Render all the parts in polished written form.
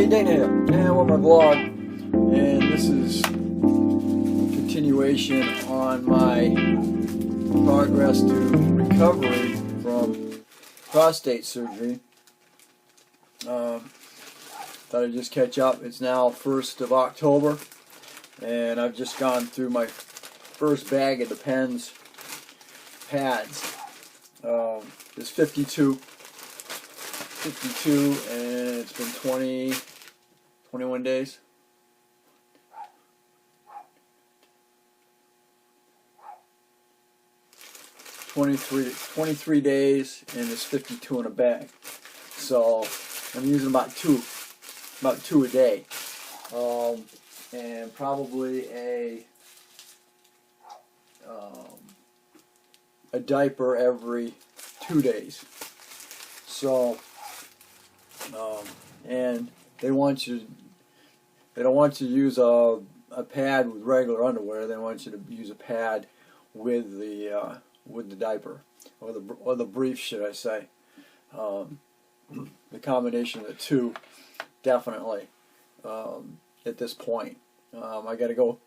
Dana here, and with my vlog, and this is a continuation on my progress to recovery from prostate surgery. Thought I'd just catch up. It's now 1st of October, and I've just gone through my first bag of Depends pads. There's 52, and it's been 21 days. Twenty-three days, and it's 52 in a bag. So I'm using about two a day, and probably a diaper every 2 days. So, and they don't want you to use a pad with regular underwear. They want you to use a pad with the diaper, or the brief, should I say. The combination of the two, definitely, at this point. I got to go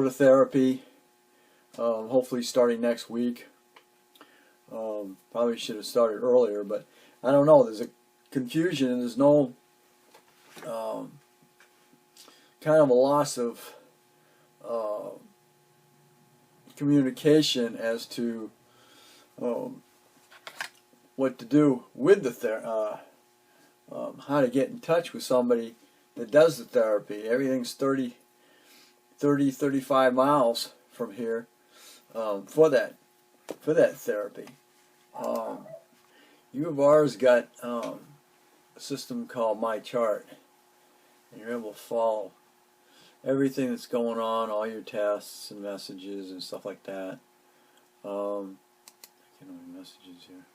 to therapy, hopefully starting next week. Probably should have started earlier, but I don't know. There's a confusion, and there's no kind of a loss of communication as to what to do with the how to get in touch with somebody that does the therapy. Everything's 35 miles from here for that therapy. U of R's got a system called My Chart, and you're able to follow everything that's going on, all your tests and messages and stuff like that. I can't open messages here.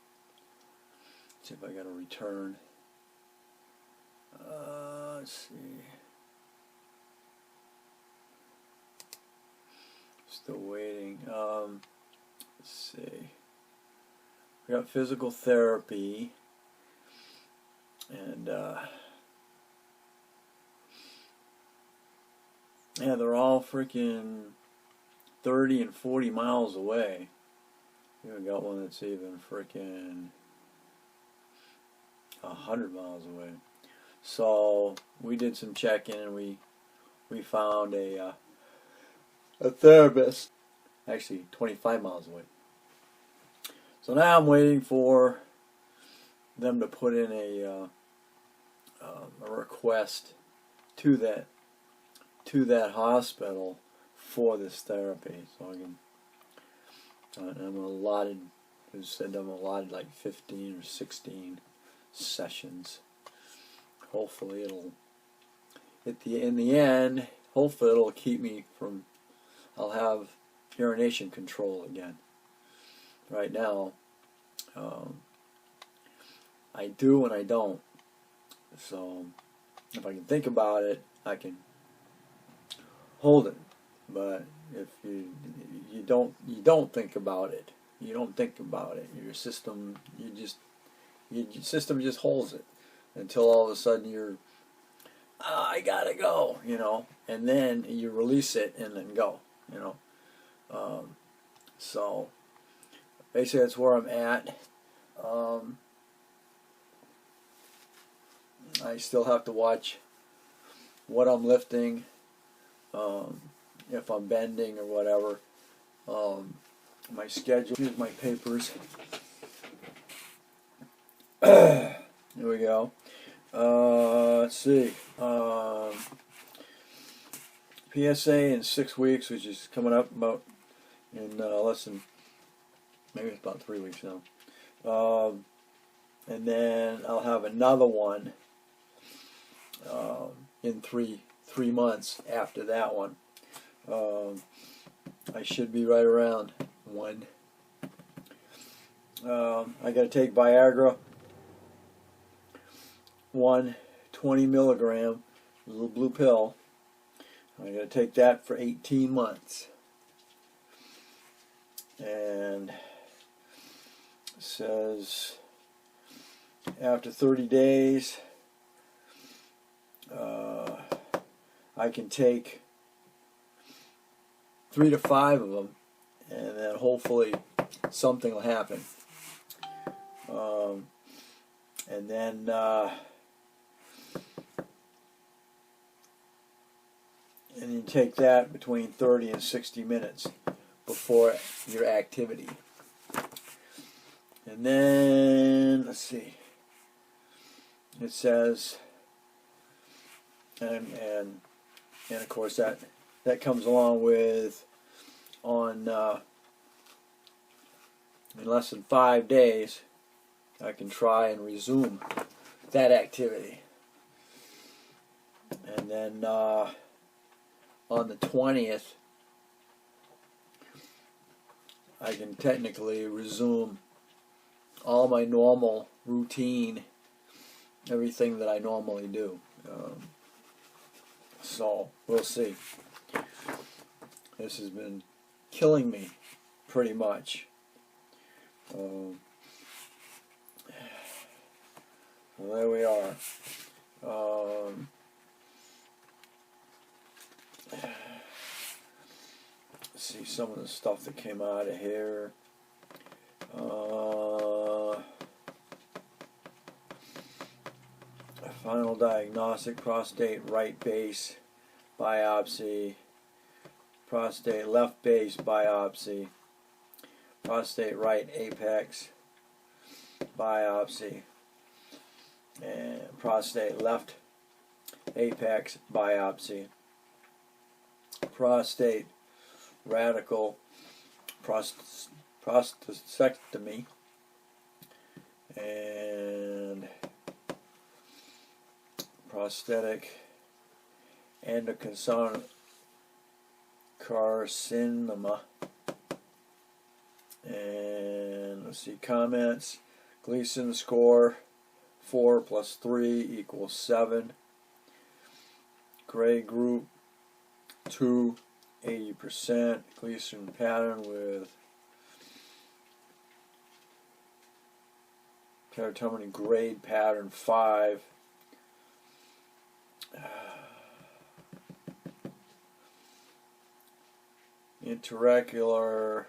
Let's see if I got a return. Let's see. Still waiting. Let's see. We got physical therapy, and yeah, they're all freaking 30 and 40 miles away. We got one that's even freaking 100 miles away. So we did some checking, and we found a therapist, actually 25 miles away. So now I'm waiting for them to put in a request to that hospital for this therapy. So I can. I'm allotted. They said I'm allotted like 15 or 16 sessions. Hopefully it'll. In the end, hopefully it'll keep me from. I'll have urination control again. Right now, I do and I don't. So if I can think about it, I can hold it. But if you don't think about it, your system just holds it until all of a sudden I gotta go, and then you release it and then go, so basically that's where I'm at. I still have to watch what I'm lifting, if I'm bending or whatever. My schedule. Here's my papers. Here we go. Let's see. PSA in 6 weeks, which is coming up about in less than, maybe it's about 3 weeks now. And then I'll have another one in three months after that one. I should be right around 1. I got to take Viagra, 1 20 milligram, little blue pill. I got to take that for 18 months. And it says after 30 days, I can take 3 to 5 of them, and then hopefully something will happen. And then you take that between 30 and 60 minutes before your activity. And then, let's see, it says, and of course that comes along with, in less than 5 days, I can try and resume that activity. And then on the 20th, I can technically resume all my normal routine, everything that I normally do. So we'll see. This has been killing me pretty much. Well, there we are. Let's see some of the stuff that came out of here. Final diagnostic: prostate right base biopsy, prostate left base biopsy, prostate right apex biopsy, and prostate left apex biopsy, prostate radical prostatectomy, and prostatic endocarcinoma. And let's see, comments: Gleason score 4 + 3 = 7. Gray group 2, 80%. Gleason pattern with peritoneal grade pattern 5. Intraocular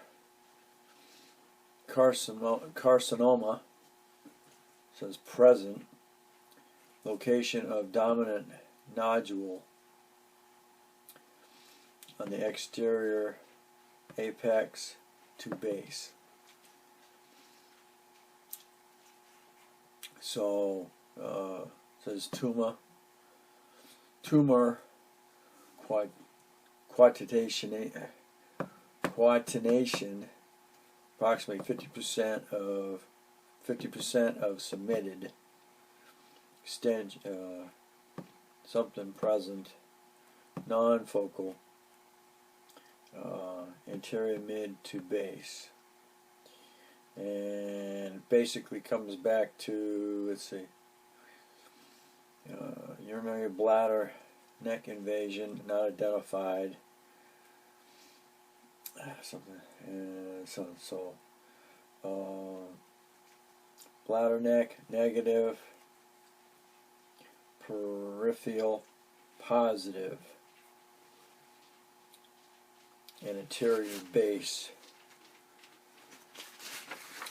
carcinoma says present. Location of dominant nodule on the exterior apex to base. So says tumor quatination, approximately 50% of submitted. Stench, something present, non-focal, anterior mid to base. And it basically comes back to, let's see, urinary bladder neck invasion not identified. Bladder neck negative, peripheral positive, and anterior base.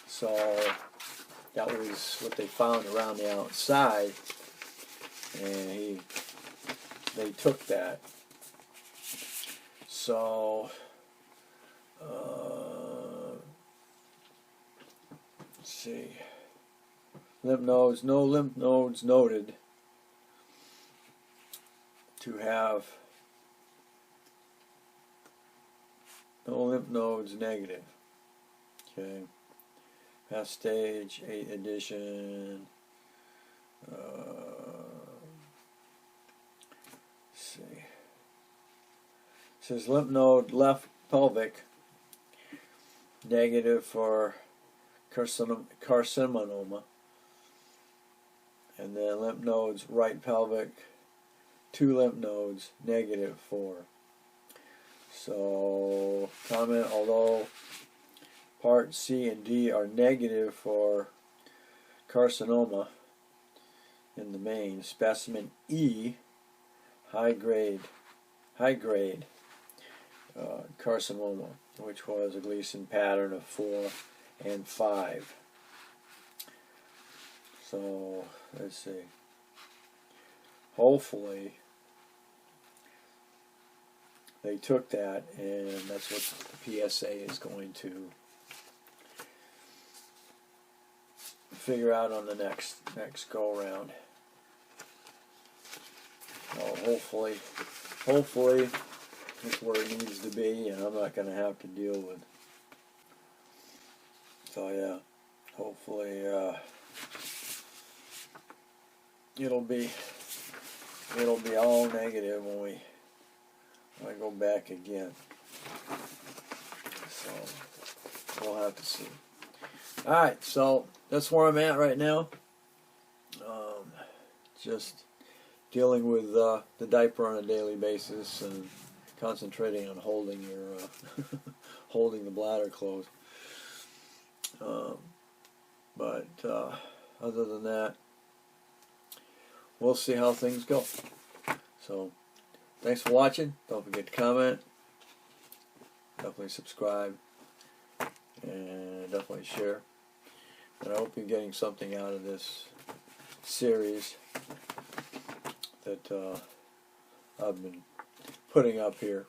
So that was what they found around the outside, and they took that. So let's see, lymph nodes, no lymph nodes noted to have, no lymph nodes negative. Okay, past stage 8 edition. Let's see. It says lymph node left pelvic negative for carcinoma, and then lymph nodes right pelvic, 2 lymph nodes negative for. So comment: although part C and D are negative for carcinoma in the main, specimen E, high grade high-grade carcinoma, which was a Gleason pattern of 4 and 5. So let's see. Hopefully they took that, and that's what the PSA is going to figure out on the next go around. So hopefully it's where it needs to be, and I'm not going to have to deal with. So yeah, hopefully it'll be all negative when I go back again. So we'll have to see. All right, so that's where I'm at right now. Just dealing with the diaper on a daily basis and concentrating on holding your holding the bladder closed. But other than that, we'll see how things go. So thanks for watching. Don't forget to comment, definitely subscribe, and definitely share. And I hope you're getting something out of this series that I've been putting up here.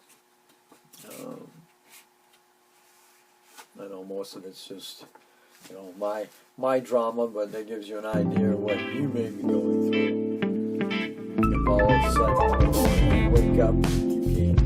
I know most of it's just, my drama, but that gives you an idea of what you may be going through. If all of a sudden you wake up, you can't